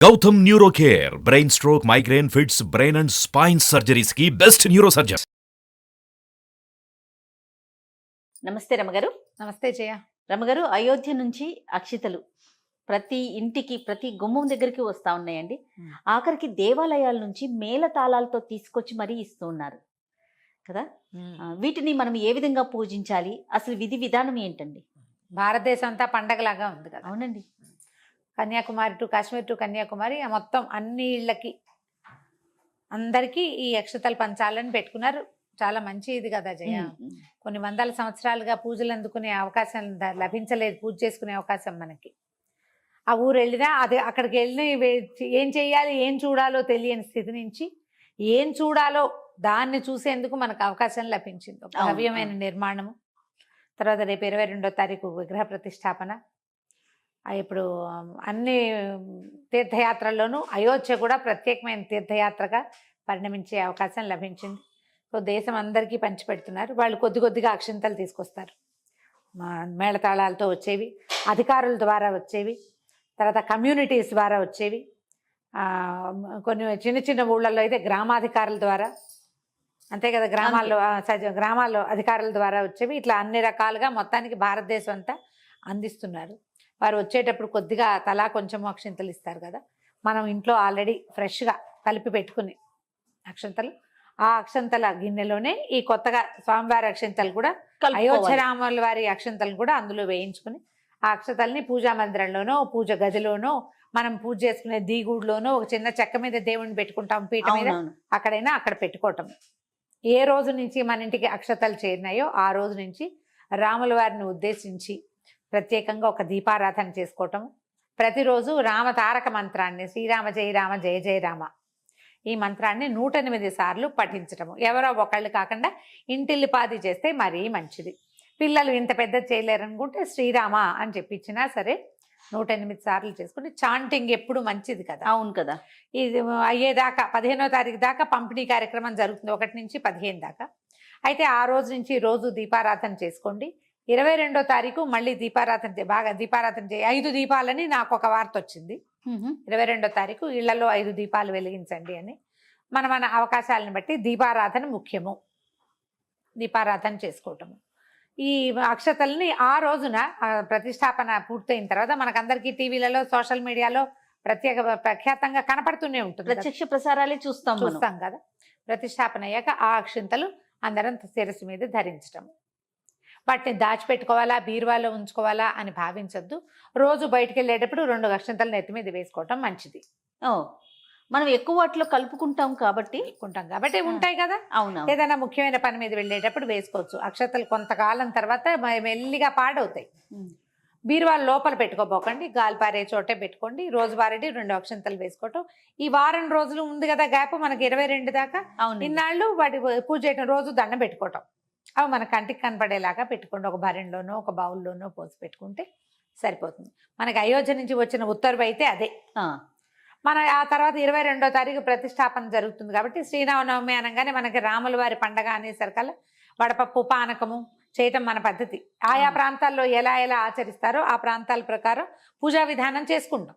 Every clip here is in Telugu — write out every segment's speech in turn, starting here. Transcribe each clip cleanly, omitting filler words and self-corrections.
Gautam neuro care brain stroke migraine fits brain and spine surgeries కి బెస్ట్ న్యూరో సర్జన్. నమస్తే రమగారు. నమస్తే జయ. రమగారు, అయోధ్య నుంచి అక్షితలు ప్రతి ఇంటికి ప్రతి గుమ్మం దగ్గరికి వస్తా ఉన్నాయండి. ఆఖరికి దేవాలయాల నుంచి మేళ తాళాలతో తీసుకొచ్చి మరీ ఇస్తూ ఉన్నారు కదా. వీటిని మనం ఏ విధంగా పూజించాలి, అసలు విధి విధానం ఏంటండి? భారతదేశం అంతా పండగలాగా ఉంది కదా. అవునండి. కన్యాకుమారి టు కాశ్మీర్ టు కన్యాకుమారి మొత్తం అన్ని ఇళ్ళకి అందరికీ ఈ అక్షతలు పంచాలని పెట్టుకున్నారు. చాలా మంచి ఇది కదా జయ. కొన్ని వందల సంవత్సరాలుగా పూజలు అందుకునే అవకాశం లభించలేదు, పూజ చేసుకునే అవకాశం మనకి. ఆ ఊరు వెళ్ళినా అదే అక్కడికి వెళ్ళి ఏం చేయాలి ఏం చూడాలో తెలియని స్థితి నుంచి ఏం చూడాలో దాన్ని చూసేందుకు మనకు అవకాశం లభించింది. ఒక భవ్యమైన నిర్మాణము. తర్వాత రేపు 22వ తారీఖు విగ్రహ ప్రతిష్టాపన. ఇప్పుడు అన్ని తీర్థయాత్రల్లోనూ అయోధ్య కూడా ప్రత్యేకమైన తీర్థయాత్రగా పరిణమించే అవకాశం లభించింది. సో దేశం అందరికీ పంచిపెడుతున్నారు. వాళ్ళు కొద్ది కొద్దిగా అక్షింతలు తీసుకొస్తారు. మేళతాళాలతో వచ్చేవి, అధికారుల ద్వారా వచ్చేవి, తర్వాత కమ్యూనిటీస్ ద్వారా వచ్చేవి, కొన్ని చిన్న చిన్న ఊళ్ళల్లో అయితే గ్రామాధికారుల ద్వారా, అంతే కదా, గ్రామాల్లో అధికారుల ద్వారా వచ్చేవి. ఇట్లా అన్ని రకాలుగా మొత్తానికి భారతదేశం అంతా అందిస్తున్నారు. వారు వచ్చేటప్పుడు కొద్దిగా తలా కొంచెం అక్షింతలు ఇస్తారు కదా. మనం ఇంట్లో ఆల్రెడీ ఫ్రెష్గా కలిపి పెట్టుకుని అక్షంతలు, ఆ అక్షంతల గిన్నెలోనే ఈ కొత్తగా స్వామివారి అక్షంతలు కూడా, అయోధ్య రాముల వారి అక్షంతలను కూడా అందులో వేయించుకుని ఆ అక్షతల్ని పూజా మందిరంలోనో పూజ గదిలోనో మనం పూజ చేసుకునే దీగుడులోనో ఒక చిన్న చెక్క మీద దేవుడిని పెట్టుకుంటాం, పీట మీద, అక్కడైనా అక్కడ పెట్టుకోవటం. ఏ రోజు నుంచి మన ఇంటికి అక్షతలు చేరినాయో ఆ రోజు నుంచి రాముల వారిని ఉద్దేశించి ప్రత్యేకంగా ఒక దీపారాధన చేసుకోవటం. ప్రతిరోజు రామ తారక మంత్రాన్ని, శ్రీరామ జయ రామ జయ జయ రామ, ఈ మంత్రాన్ని 108 సార్లు పఠించటము. ఎవరో ఒకళ్ళు కాకుండా ఇంటిల్లిపాది చేస్తే మరీ మంచిది. పిల్లలు ఇంత పెద్ద చేయలేరనుకుంటే శ్రీరామ అని చెప్పించినా సరే 108 సార్లు చేసుకుంటే చాంటింగ్ ఎప్పుడు మంచిది కదా. అవును కదా. ఇది అయ్యేదాకా 15వ తారీఖు దాకా పంపిణీ కార్యక్రమం జరుగుతుంది, 1 నుంచి 15 దాకా. అయితే ఆ రోజు నుంచి రోజు దీపారాధన చేసుకోండి. 22వ తారీఖు మళ్ళీ బాగా దీపారాధన చేయి. 5 దీపాలని నాకు ఒక వార్త వచ్చింది. 22వ తారీఖు ఇళ్లలో 5 దీపాలు వెలిగించండి అని. మన అవకాశాలను బట్టి దీపారాధన ముఖ్యము. దీపారాధన చేసుకోవటము. ఈ అక్షతల్ని ఆ రోజున ప్రతిష్టాపన పూర్తయిన తర్వాత మనకందరికీ టీవీలలో సోషల్ మీడియాలో ప్రఖ్యాతంగా కనపడుతూనే ఉంటుంది. ప్రత్యక్ష ప్రసారాలే చూస్తాం కదా. ప్రతిష్టాపన అయ్యాక ఆ అక్షింతలు అందరం శిరస్సు మీద ధరించటం. వాటిని దాచిపెట్టుకోవాలా, బీరువాలో ఉంచుకోవాలా అని భావించద్దు. రోజు బయటికి వెళ్ళేటప్పుడు 2 అక్షింతలు నెత్తి మీద వేసుకోవటం మంచిది. మనం ఎక్కువ వాటిలో కలుపుకుంటాం కాబట్టి ఉంటాయి కదా. అవును. ఏదైనా ముఖ్యమైన పని మీద వెళ్ళేటప్పుడు వేసుకోవచ్చు. అక్షతలు కొంతకాలం తర్వాత మెల్లిగా పాడవుతాయి. బీరువాల లోపల పెట్టుకోపోకండి, గాలిపారే చోటే పెట్టుకోండి. రోజువారీ 2 అక్షంతలు వేసుకోవటం. ఈ వారం రోజులు ఉంది కదా గ్యాప్ మనకి 22 దాకా. ఇన్నాళ్ళు వాటి పూజ చేయటం, రోజు దండం పెట్టుకోవటం. అవి మన కంటికి కనపడేలాగా పెట్టుకోండి. ఒక భరణిలోనో ఒక బౌల్లోనో పోసి పెట్టుకుంటే సరిపోతుంది. మనకి అయోధ్య నుంచి వచ్చిన ఉత్తర్వు అయితే అదే. మన ఆ తర్వాత 22వ తారీఖు ప్రతిష్టాపన జరుగుతుంది కాబట్టి శ్రీరామనవమి అనగానే మనకి రాముల వారి పండగ అనేసరికల్లా వడపప్పు పానకము చేయటం మన పద్ధతి. ఆయా ప్రాంతాల్లో ఎలా ఆచరిస్తారో ఆ ప్రాంతాల ప్రకారం పూజా విధానం చేసుకుంటాం.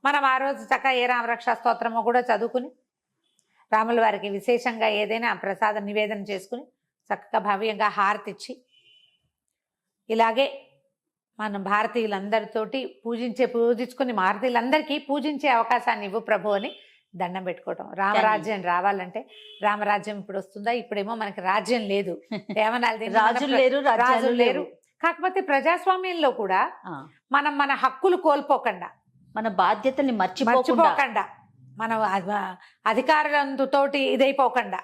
మనం ఆ రోజు చక్కగా ఏ రామరక్షా స్తోత్రమో కూడా చదువుకుని రాముల వారికి విశేషంగా ఏదైనా ప్రసాద నివేదన చేసుకుని చక్కగా భవ్యంగా హారతిచ్చి, ఇలాగే మనం భారతీయులందరితోటి పూజించుకుని భారతీయులందరికీ పూజించే అవకాశాన్ని ఇవ్వు ప్రభు అని దండం పెట్టుకోవటం. రామరాజ్యం రావాలంటే, రామరాజ్యం ఇప్పుడు వస్తుందా? ఇప్పుడేమో మనకి రాజ్యం లేదు, రాజులు లేరు. కాకపోతే ప్రజాస్వామ్యంలో కూడా మన హక్కులు కోల్పోకుండా, మన బాధ్యతల్ని మర్చిపోకుండా, మనం అధికారులతోటి ఇదైపోకుండా,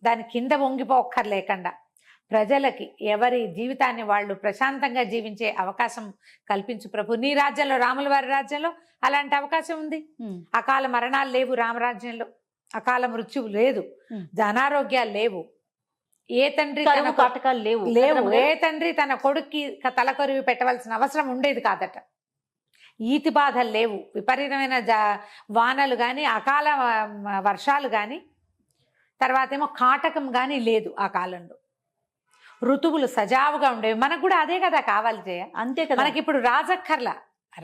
దాని కింద వంగిపోక్కర్లేకుండా ప్రజలకి ఎవరి జీవితాన్ని వాళ్ళు ప్రశాంతంగా జీవించే అవకాశం కల్పించు ప్రభు. నీ రాజ్యంలో, రాముల వారి రాజ్యంలో అలాంటి అవకాశం ఉంది. అకాల మరణాలు లేవు రామరాజ్యంలో, అకాల మృత్యువు లేదు, అనారోగ్యాలు లేవు, ఏ తండ్రి కాటకాలు లేవు. ఏ తండ్రి తన కొడుక్కి తలకొరివి పెట్టవలసిన అవసరం ఉండేది కాదట. ఈతి బాధలు లేవు, విపరీతమైన వానలు కానీ, అకాల వర్షాలు కానీ, తర్వాత ఏమో కాటకం కానీ లేదు ఆ కాలంలో. ఋతువులు సజావుగా ఉండేవి. మనకు కూడా అదే కదా కావాలి జయ. అంతే కదా. మనకి ఇప్పుడు రాజక్కర్లా,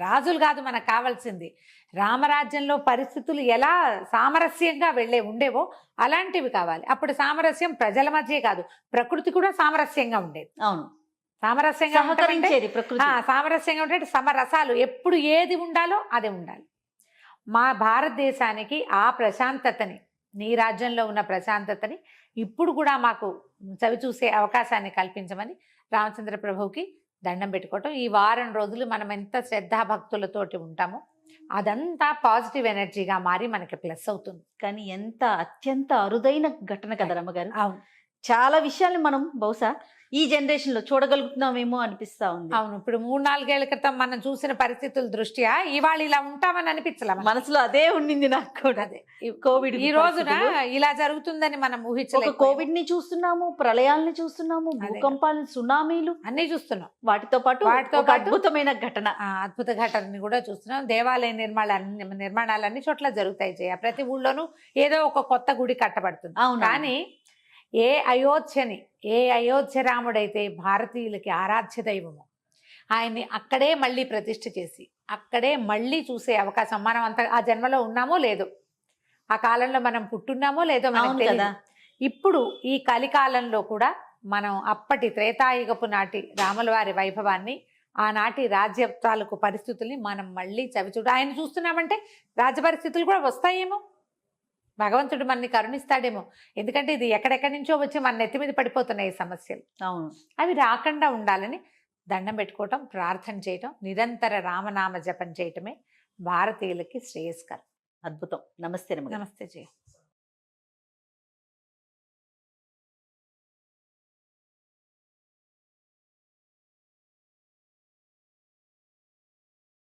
రాజులు కాదు మనకు కావాల్సింది. రామరాజ్యంలో పరిస్థితులు ఎలా సామరస్యంగా ఉండేవో అలాంటివి కావాలి. అప్పుడు సామరస్యం ప్రజల మధ్య కాదు, ప్రకృతి కూడా సామరస్యంగా ఉండేది. అవును, సామరస్యంగా సహకరించేది ప్రకృతి. సామరస్యంగా ఉంటే సమరసాలు ఎప్పుడు ఏది ఉండాలో అదే ఉండాలి. మా భారతదేశానికి ఆ ప్రశాంతతని, నీ రాజ్యంలో ఉన్న ప్రశాంతతని ఇప్పుడు కూడా మాకు చవి చూసే అవకాశాన్ని కల్పించమని రామచంద్ర ప్రభువుకి దండం పెట్టుకోవటం. ఈ వారం రోజులు మనం ఎంత శ్రద్ధాభక్తులతోటి ఉంటామో అదంతా పాజిటివ్ ఎనర్జీగా మారి మనకి ప్లస్ అవుతుంది. కానీ ఎంత అత్యంత అరుదైన ఘటన కదా రమ్మగారు. అవును, చాలా విషయాలు మనం బహుశా ఈ జనరేషన్ లో చూడగలుగుతున్నామేమో అనిపిస్తా ఉంది. అవును. ఇప్పుడు 3-4 ఏళ్ల క్రితం మనం చూసిన పరిస్థితుల దృష్ట్యా ఇవాళ ఇలా ఉంటామని అనిపించలే. మనసులో అదే ఉండింది నాకు కూడా. అదే కోవిడ్ ఈ రోజున ఇలా జరుగుతుందని మనం ఊహించలేదు. కోవిడ్ ని చూస్తున్నాము, ప్రళయాల్ని చూస్తున్నాము, భూకంపాలు, సునామీలు అన్ని చూస్తున్నాం. వాటితో పాటు అద్భుతమైన ఘటన, అద్భుత ఘటనని కూడా చూస్తున్నాం. దేవాలయ నిర్మాణాలు అన్ని చోట్ల జరుగుతాయి జయ. ప్రతి ఊళ్ళోనూ ఏదో ఒక కొత్త గుడి కట్టబడుతుంది. కానీ ఏ అయోధ్య రాముడైతే భారతీయులకి ఆరాధ్య దైవము, ఆయన్ని అక్కడే మళ్ళీ ప్రతిష్ఠ చేసి అక్కడే మళ్ళీ చూసే అవకాశం, మనం అంత ఆ జన్మలో ఉన్నామో లేదో, ఆ కాలంలో మనం పుట్టున్నామో లేదో మనకు తెలియదు. ఇప్పుడు ఈ కలికాలంలో కూడా మనం అప్పటి త్రేతాయుగపు నాటి రాముల వారి వైభవాన్ని, ఆనాటి రాజ్య తాలూకు పరిస్థితుల్ని మనం మళ్ళీ చవిచూడ. ఆయన చూస్తున్నామంటే రాజ్య పరిస్థితులు కూడా వస్తాయేమో, భగవంతుడు మనని కరుణిస్తాడేమో. ఎందుకంటే ఇది ఎక్కడెక్కడి నుంచో వచ్చి మన నెత్తి మీద పడిపోతున్నాయి ఈ సమస్యలు. అవును, అవి అవి రాకుండా ఉండాలని దండం పెట్టుకోవటం, ప్రార్థన చేయటం, నిరంతర రామనామ జపం చేయటమే భారతీయులకి శ్రేయస్కరం. అద్భుతం. నమస్తే. నమస్తే జయ.